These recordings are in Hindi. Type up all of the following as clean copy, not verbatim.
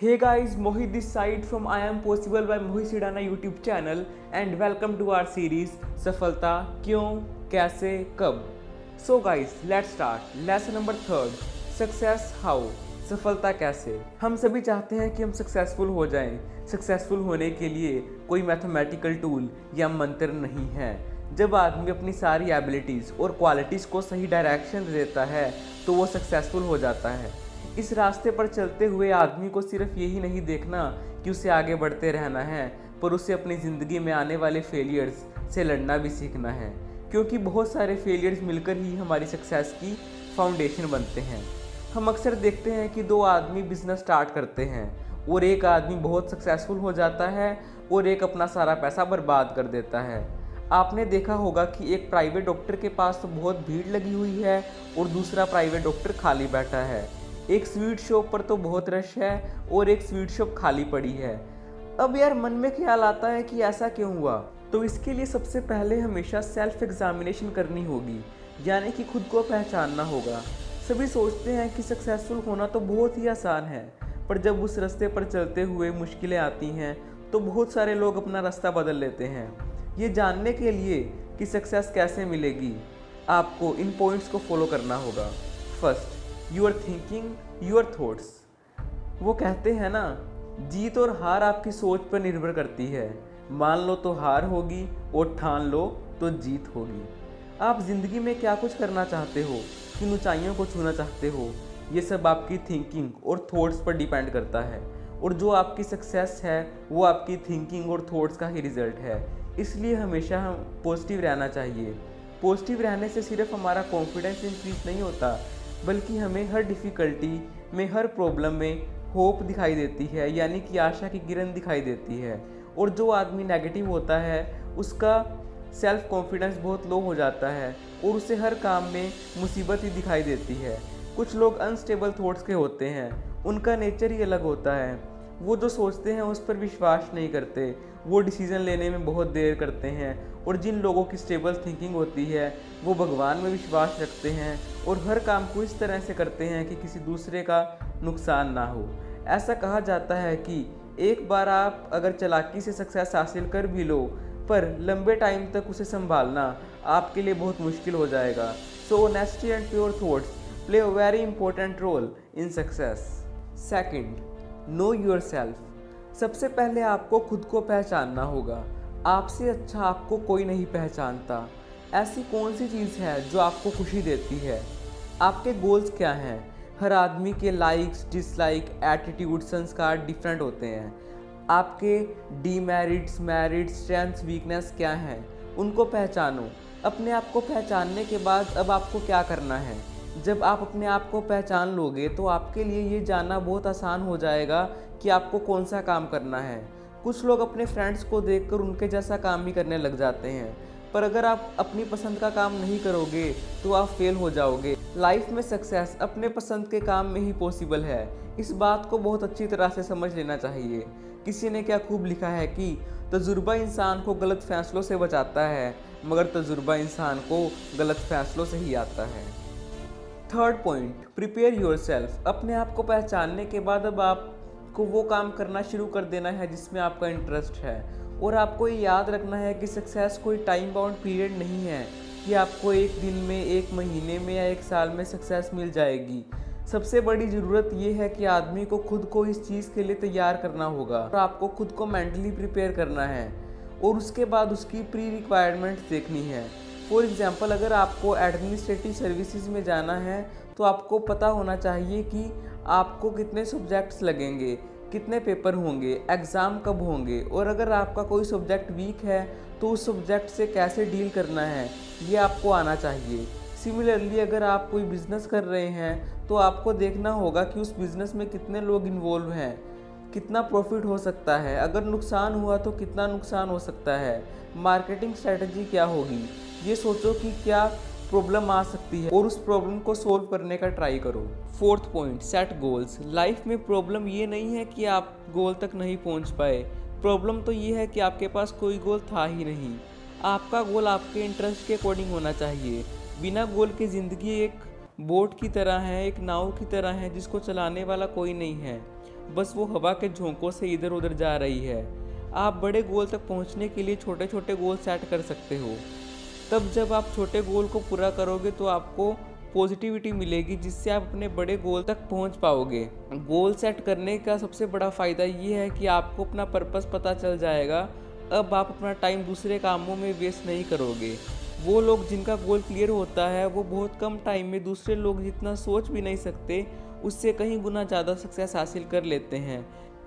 Hey guys, Mohit this side from I Am Possible by Mohit Sidana YouTube channel and welcome to our series सफलता क्यों कैसे कब। So guys, let's start. Lesson number 3 Success how। सफलता कैसे। हम सभी चाहते हैं कि हम सक्सेसफुल हो जाएं। सक्सेसफुल होने के लिए कोई मैथमेटिकल टूल या मंत्र नहीं है। जब आदमी अपनी सारी एबिलिटीज़ और क्वालिटीज़ को सही डायरेक्शन देता है तो वो सक्सेसफुल हो जाता है। इस रास्ते पर चलते हुए आदमी को सिर्फ यही नहीं देखना कि उसे आगे बढ़ते रहना है, पर उसे अपनी ज़िंदगी में आने वाले फेलियर्स से लड़ना भी सीखना है, क्योंकि बहुत सारे फेलियर्स मिलकर ही हमारी सक्सेस की फाउंडेशन बनते हैं। हम अक्सर देखते हैं कि दो आदमी बिजनेस स्टार्ट करते हैं और एक आदमी बहुत सक्सेसफुल हो जाता है और एक अपना सारा पैसा बर्बाद कर देता है। आपने देखा होगा कि एक प्राइवेट डॉक्टर के पास तो बहुत भीड़ लगी हुई है और दूसरा प्राइवेट डॉक्टर खाली बैठा है। एक स्वीट शॉप पर तो बहुत रश है और एक स्वीट शॉप खाली पड़ी है। अब यार मन में ख्याल आता है कि ऐसा क्यों हुआ। तो इसके लिए सबसे पहले हमेशा सेल्फ एग्जामिनेशन करनी होगी, यानी कि खुद को पहचानना होगा। सभी सोचते हैं कि सक्सेसफुल होना तो बहुत ही आसान है, पर जब उस रास्ते पर चलते हुए मुश्किलें आती हैं तो बहुत सारे लोग अपना रास्ता बदल लेते हैं। ये जानने के लिए कि सक्सेस कैसे मिलेगी, आपको इन पॉइंट्स को फॉलो करना होगा। First, your thinking your thoughts. वो कहते हैं ना, जीत और हार आपकी सोच पर निर्भर करती है। मान लो तो हार होगी और ठान लो तो जीत होगी। आप ज़िंदगी में क्या कुछ करना चाहते हो, किन ऊंचाइयों को छूना चाहते हो, ये सब आपकी थिंकिंग और थॉट्स पर डिपेंड करता है। और जो आपकी सक्सेस है वो आपकी थिंकिंग और थॉट्स का ही रिजल्ट है। इसलिए हमेशा हम पॉजिटिव रहना चाहिए। पॉजिटिव रहने से सिर्फ हमारा कॉन्फिडेंस इंक्रीज नहीं होता, बल्कि हमें हर डिफ़िकल्टी में, हर प्रॉब्लम में होप दिखाई देती है, यानी कि आशा की किरण दिखाई देती है। और जो आदमी नेगेटिव होता है उसका सेल्फ कॉन्फिडेंस बहुत लो हो जाता है और उसे हर काम में मुसीबत ही दिखाई देती है। कुछ लोग अनस्टेबल थॉट्स के होते हैं, उनका नेचर ही अलग होता है। वो जो सोचते हैं उस पर विश्वास नहीं करते, वो डिसीज़न लेने में बहुत देर करते हैं। और जिन लोगों की स्टेबल थिंकिंग होती है वो भगवान में विश्वास रखते हैं और हर काम को इस तरह से करते हैं कि किसी दूसरे का नुकसान ना हो। ऐसा कहा जाता है कि एक बार आप अगर चालाकी से सक्सेस हासिल कर भी लो, पर लंबे टाइम तक उसे संभालना आपके लिए बहुत मुश्किल हो जाएगा। So honesty and pure thoughts play a very important role in success. Second, know yourself. सबसे पहले आपको खुद को पहचानना होगा। आपसे अच्छा आपको कोई नहीं पहचानता। ऐसी कौन सी चीज़ है जो आपको खुशी देती है? आपके गोल्स क्या हैं? हर आदमी के लाइक्स, डिसलाइक, एटीट्यूड, संस्कार डिफरेंट होते हैं। आपके डीमेरिट्स, मेरिट्स, स्ट्रेंथ्स, वीकनेस क्या हैं? उनको पहचानो। अपने आप को पहचानने के बाद अब आपको क्या करना है? जब आप अपने आप को पहचान लोगे तो आपके लिए ये जानना बहुत आसान हो जाएगा कि आपको कौन सा काम करना है। कुछ लोग अपने फ्रेंड्स को देखकर उनके जैसा काम ही करने लग जाते हैं, पर अगर आप अपनी पसंद का काम नहीं करोगे तो आप फेल हो जाओगे। लाइफ में सक्सेस अपने पसंद के काम में ही पॉसिबल है। इस बात को बहुत अच्छी तरह से समझ लेना चाहिए। किसी ने क्या खूब लिखा है कि तजुर्बा इंसान को गलत फैसलों से बचाता है, मगर तजुर्बा इंसान को गलत फैसलों से ही आता है। Third point, prepare yourself. अपने आप को पहचानने के बाद अब आपको वो काम करना शुरू कर देना है जिसमें आपका इंटरेस्ट है। और आपको ये याद रखना है कि सक्सेस कोई टाइम बाउंड पीरियड नहीं है कि आपको एक दिन में, एक महीने में या एक साल में सक्सेस मिल जाएगी। सबसे बड़ी ज़रूरत ये है कि आदमी को खुद को इस चीज़ के लिए तैयार करना होगा और आपको खुद को मेंटली प्रिपेयर करना है और उसके बाद उसकी प्री रिक्वायरमेंट्स देखनी है। फॉर एग्जांपल, अगर आपको एडमिनिस्ट्रेटिव सर्विसेज में जाना है तो आपको पता होना चाहिए कि आपको कितने सब्जेक्ट्स लगेंगे, कितने पेपर होंगे, एग्ज़ाम कब होंगे, और अगर आपका कोई सब्जेक्ट वीक है तो उस सब्जेक्ट से कैसे डील करना है ये आपको आना चाहिए। सिमिलरली, अगर आप कोई बिज़नेस कर रहे हैं तो आपको देखना होगा कि उस बिज़नेस में कितने लोग इन्वॉल्व हैं, कितना प्रॉफिट हो सकता है, अगर नुकसान हुआ तो कितना नुकसान हो सकता है, मार्केटिंग स्ट्रेटजी क्या होगी। ये सोचो कि क्या प्रॉब्लम आ सकती है और उस प्रॉब्लम को सोल्व करने का ट्राई करो। Fourth point, set goals. Life में प्रॉब्लम ये नहीं है कि आप गोल तक नहीं पहुंच पाए, प्रॉब्लम तो ये है कि आपके पास कोई गोल था ही नहीं। आपका गोल आपके इंटरेस्ट के अकॉर्डिंग होना चाहिए। बिना गोल की ज़िंदगी एक बोट की तरह है, एक नाव की तरह है जिसको चलाने वाला कोई नहीं है। बस वो हवा के झोंकों से इधर उधर जा रही है। आप बड़े गोल तक पहुंचने के लिए छोटे छोटे गोल सेट कर सकते हो। तब जब आप छोटे गोल को पूरा करोगे तो आपको पॉजिटिविटी मिलेगी, जिससे आप अपने बड़े गोल तक पहुंच पाओगे। गोल सेट करने का सबसे बड़ा फ़ायदा ये है कि आपको अपना पर्पस पता चल जाएगा। अब आप अपना टाइम दूसरे कामों में वेस्ट नहीं करोगे। वो लोग जिनका गोल क्लियर होता है वो बहुत कम टाइम में दूसरे लोग जितना सोच भी नहीं सकते उससे कहीं गुना ज़्यादा सक्सेस हासिल कर लेते हैं।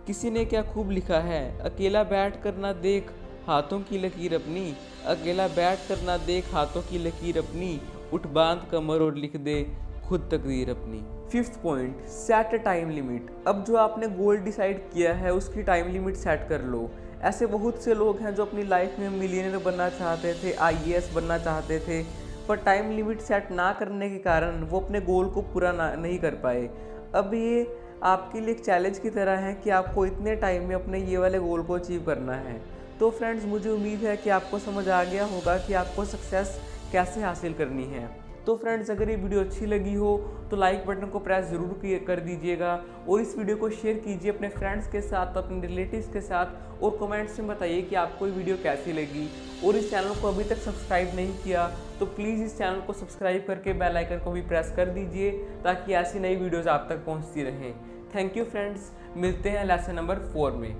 किसी ने क्या खूब लिखा है, अकेला बैठ कर ना देख हाथों की लकीर अपनी, अकेला बैठ कर ना देख हाथों की लकीर अपनी, उठ बांध कमर और लिख दे खुद तकदीर अपनी। Fifth point, set a time limit. अब जो आपने गोल डिसाइड किया है उसकी टाइम लिमिट सेट कर लो। ऐसे बहुत से लोग हैं जो अपनी लाइफ में मिलियनर बनना चाहते थे, IAS बनना चाहते थे, पर टाइम लिमिट सेट ना करने के कारण वो अपने गोल को पूरा नहीं कर पाए। अब ये आपके लिए एक चैलेंज की तरह है कि आपको इतने टाइम में अपने ये वाले गोल को अचीव करना है। तो फ्रेंड्स, मुझे उम्मीद है कि आपको समझ आ गया होगा कि आपको सक्सेस कैसे हासिल करनी है। तो फ्रेंड्स, अगर ये वीडियो अच्छी लगी हो तो लाइक बटन को प्रेस ज़रूर कर दीजिएगा और इस वीडियो को शेयर कीजिए अपने फ्रेंड्स के साथ, अपने रिलेटिव्स के साथ, और कमेंट्स में बताइए कि आपको ये वीडियो कैसी लगी। और इस चैनल को अभी तक सब्सक्राइब नहीं किया तो प्लीज़ इस चैनल को सब्सक्राइब करके बेल आइकन को भी प्रेस कर दीजिए ताकि ऐसी नई वीडियोज़ आप तक पहुँचती रहें। थैंक यू फ्रेंड्स, मिलते हैं लेसन नंबर 4 में।